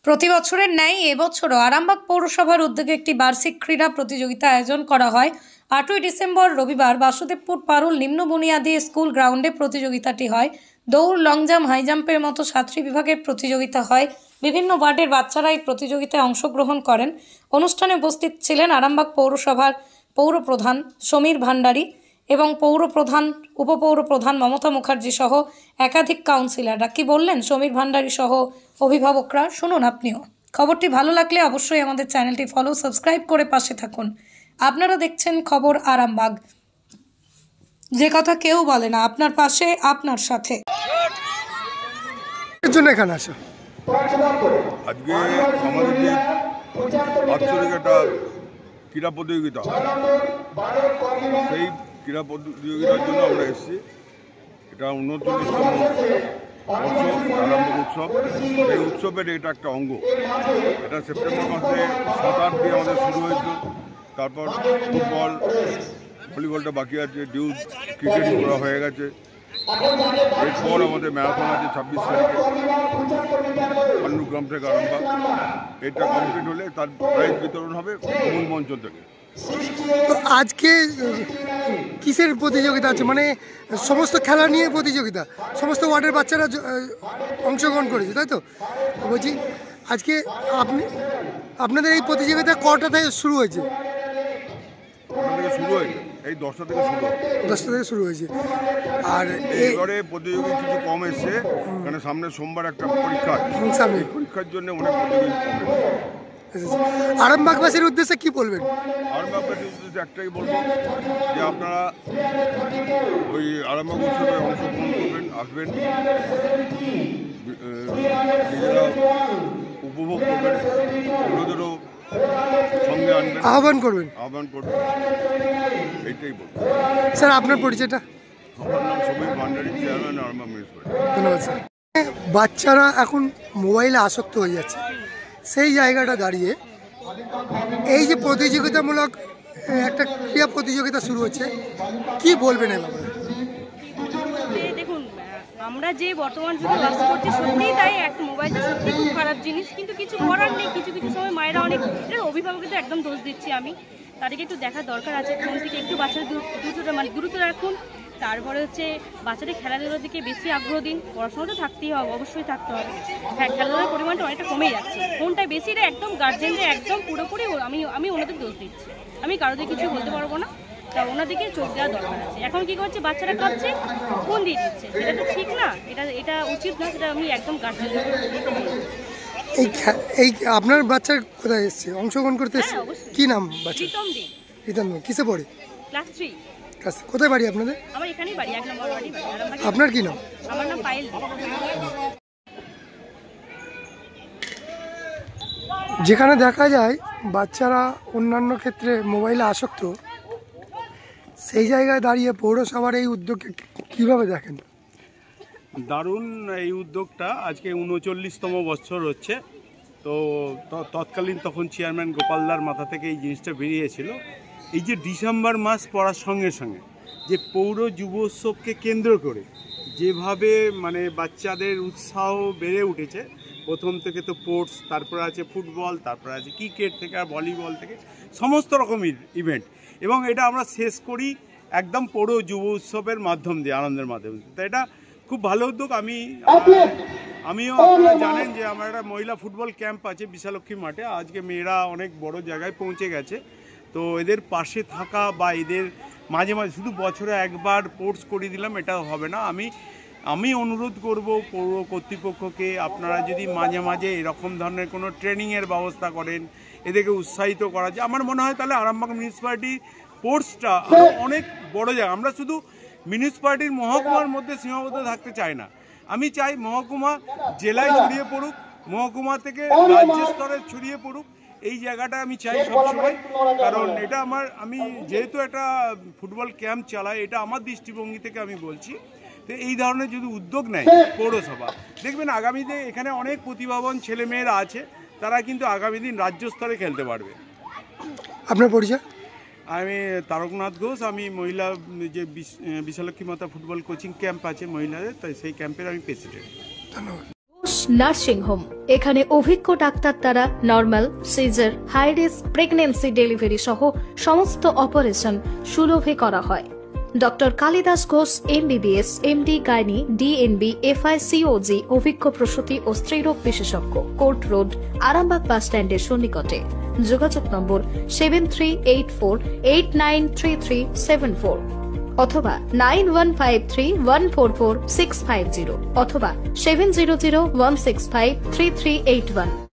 প্রতি বছরের ন্যায় এবছরও আরামবাগ পৌরসভার উদ্যোগে একটি বার্ষিক ক্রীড়া প্রতিযোগিতা আয়োজন করা হয়। 8ই ডিসেম্বর রবিবার বাসুদেবপুর পারুল নিম্ন বুনিয়াদী স্কুল গ্রাউন্ডে প্রতিযোগিতাটি হয়। দৌড়, লং জাম্প, হাই জাম্পের মতো 7টি বিভাগের প্রতিযোগিতা হয়। বিভিন্ন ওয়ার্ডের বাচ্চারা এই প্রতিযোগিতায় অংশগ্রহণ করেন। অনুষ্ঠানে উপস্থিত ছিলেন আরামবাগ পৌরসভার পৌরপ্রধান সমীর ভান্ডারী এবং পৌরপ্রধান, উপপৌরপ্রধান মমতা মুখার্জি সহ একাধিক কাউন্সিলররা। কি বললেন সমীর ভান্ডারী সহ অভিভাবকরা, শুনুন আপনিও। খবরটি ভালো লাগলে অবশ্যই আমাদের চ্যানেলটি ফলো, সাবস্ক্রাইব করে পাশে থাকুন। আপনারা দেখছেন খবর আরামবাগ, যে কথা কেউ বলে না, আপনার পাশে, আপনার সাথে। এখানে আসো আজকে আমাদের যে বাৎসরিক একটা ক্রীড়া প্রতিযোগিতা, সেই ক্রীড়া প্রতিযোগিতার জন্য আমরা এসেছি। এটা 39তম আরামবাগ উৎসব। এই উৎসবের এটা একটা অঙ্গ। এটা সেপ্টেম্বর মাসে 7-8 দিয়ে আমাদের শুরু হয়েছিল। তারপর ফুটবল, ভলিবলটা বাকি আছে, ডিউজ ক্রিকেট করা হয়ে গেছে। এরপর আমাদের ম্যারাথন আছে 26 তারিখে পান্ডুগ্রাম থেকে আরামবাগ। এটা কমপ্লিট হলে তার প্রাইজ বিতরণ হবে মূল মঞ্চ থেকে। তো আজকে কিসের প্রতিযোগিতা আছে? মানে সমস্ত খেলা নিয়ে প্রতিযোগিতা, সমস্ত ওয়ার্ডের বাচ্চারা অংশগ্রহণ করেছে, তাই তো? বলছি আজকে আপনাদের এই প্রতিযোগিতা কটা থেকে শুরু হয়েছে? শুরু হয়েছে এই 10টা থেকে শুরু হয়েছে। 10টা থেকে শুরু হয়েছে। আর এবারে প্রতিযোগী কিছু কম এসছে, কারণ সামনে সোমবার একটা পরীক্ষা আছে। সামনে পরীক্ষার জন্য অনেক প্রতিযোগী কম এসছে। আরামবাগবাসীর উদ্দেশ্যে কি বলবেন? আরামবাগবাসীর উদ্দেশ্যে একটাই বলবো যে আপনারা ওই আরামবাগ উৎসবে অংশগ্রহণ করবেন, আসবেন, নিজেরা উপভোগ করবেন, অন্যদেরও সঙ্গে আনবেন, আহ্বান করবেন। এইটাই বলবো। স্যার আপনার পরিচয়টা? আমার নাম সমীর ভান্ডারী, চেয়ারম্যান আরামবাগ মিউনিসিপ্যালিটি। ধন্যবাদ স্যার। বাচ্চারা এখন মোবাইলে আসক্ত হয়ে যাচ্ছে, সেই জায়গাটা দাঁড়িয়ে এই যে প্রতিযোগিতামূলক একটা ক্রীড়া প্রতিযোগিতা শুরু হচ্ছে, কি বলবেন এ ব্যাপারে? দেখুন, আমরা যে বর্তমান যুগে বাস করছি, সত্যিই তাই একটা মোবাইলটা সত্যি খুব খারাপ জিনিস, কিন্তু কিছু করার নেই। কিছু কিছু সময় মায়েরা অনেক, এটা অভিভাবকদের একদম দোষ দিচ্ছি আমি, তাদেরকে একটু দেখার দরকার আছে। ফোন থেকে একটু বাচ্চাদের দূরত্ব রাখুন। তারপরে হচ্ছে বাচ্চাদের খেলাধুলার দিকে বেশি আগ্রহ দিন। পড়াশোনা তো থাকতেই হবে, অবশ্যই থাকতে হবে। হ্যাঁ, খেলাধুলার পরিমাণটা অনেকটা কমে যাচ্ছে, ফোনটাই বেশি। এটা একদম গার্জেনদের একদম পুরোপুরি আমি ওনাদের দোষ দিচ্ছি। আমি কারোদের কিছু বলতে পারবো না, তা ওনাদেরকে চোখ দেওয়ার দরকার আছে। এখন কি করছে, বাচ্চারা কাঁদছে, ফোন দিয়ে দিচ্ছে, এটা তো ঠিক না, এটা উচিত না, সেটা আমি একদম গার্জেনদের এই আপনার বাচ্চা কোথায় এসছে অংশগ্রহণ করতে? কি নাম বাচ্চা? রিতম দি। কিসে পড়ে? ক্লাস 3। কোথায় বাড়ি আপনাদের? আমার এখানেই বাড়ি, 1 নম্বর বাড়ি। আপনার কি নাম? আমার নাম পায়েল। যেখানে দেখা যায় বাচ্চারা অন্যান্য ক্ষেত্রে মোবাইলে আসক্ত, সেই জায়গায় দাঁড়িয়ে পৌরসভার এই উদ্যোগকে কিভাবে দেখেন? দারুণ এই উদ্যোগটা। আজকে 39তম বছর হচ্ছে। তো তৎকালীন তখন চেয়ারম্যান গোপালদার মাথা থেকে এই জিনিসটা বেরিয়েছিল। এই যে ডিসেম্বর মাস পড়ার সঙ্গে সঙ্গে যে পৌর যুব উৎসবকে কেন্দ্র করে যেভাবে মানে বাচ্চাদের উৎসাহ বেড়ে উঠেছে, প্রথম থেকে তো স্পোর্টস, তারপরে আছে ফুটবল, তারপরে আছে ক্রিকেট থেকে আর ভলিবল থেকে সমস্ত রকমের ইভেন্ট, এবং এটা আমরা শেষ করি একদম পৌর যুব উৎসবের মাধ্যম দিয়ে, আনন্দের মাধ্যমে। তো এটা খুব ভালো উদ্যোগ। আমিও, আপনারা জানেন যে আমার একটা মহিলা ফুটবল ক্যাম্প আছে বিশালক্ষী মাঠে। আজকে মেয়েরা অনেক বড় জায়গায় পৌঁছে গেছে। তো এদের পাশে থাকা বা এদের মাঝে মাঝে শুধু বছরে একবার স্পোর্টস করিয়ে দিলাম এটা হবে না। আমি অনুরোধ করব পৌর কর্তৃপক্ষকে, আপনারা যদি মাঝে মাঝে এরকম ধরনের কোনো ট্রেনিংয়ের ব্যবস্থা করেন, এদেরকে উৎসাহিত করা যায়, আমার মনে হয় তাহলে আরামবাগ মিউনিসিপ্যালিটি স্পোর্টসটা অনেক বড় জায়গা। আমরা শুধু মিউনিসিপ্যালিটির মহকুমার মধ্যে সীমাবদ্ধ থাকতে চাই না। আমি চাই মহকুমা জেলায় ছড়িয়ে পড়ুক, মহকুমা থেকে রাজ্য স্তরে ছড়িয়ে পড়ুক। এই জায়গাটা আমি চাই সবসময়, কারণ এটা আমি যেহেতু একটা ফুটবল ক্যাম্প চালাই, এটা আমার দৃষ্টিভঙ্গি থেকে আমি বলছি। তো এই ধরনের যদি উদ্যোগ নেয় পৌরসভা, দেখবেন আগামীতে এখানে অনেক প্রতিভাবান ছেলেমেয়েরা আছে, তারা কিন্তু আগামী দিন রাজ্য স্তরে খেলতে পারবে। আপনার পরিচয়? আমি তারকনাথ ঘোষ। আমি মহিলা যে বিশালক্ষী মাতা ফুটবল কোচিং ক্যাম্প আছে মহিলাদের, তাই সেই ক্যাম্পের আমি প্রেসিডেন্ট। ধন্যবাদ। Nursing home. এখানে অভিজ্ঞ ডাক্তার দ্বারা normal, caesar, high risk pregnancy, delivery সহ সমস্ত অপারেশন সুলভে করা হয়। Doctor Kalidas Ghosh MBBS, MD gynae, DNB, FICOG অভিজ্ঞ প্রসূতি ও স্ত্রীরোগ বিশেষজ্ঞ, কোর্ট রোড, আরামবাগ বাস স্ট্যান্ডের সন্নিকটে। যোগাযোগ নম্বর 7384893374 অথবা 9153144650 অথবা 7001653381।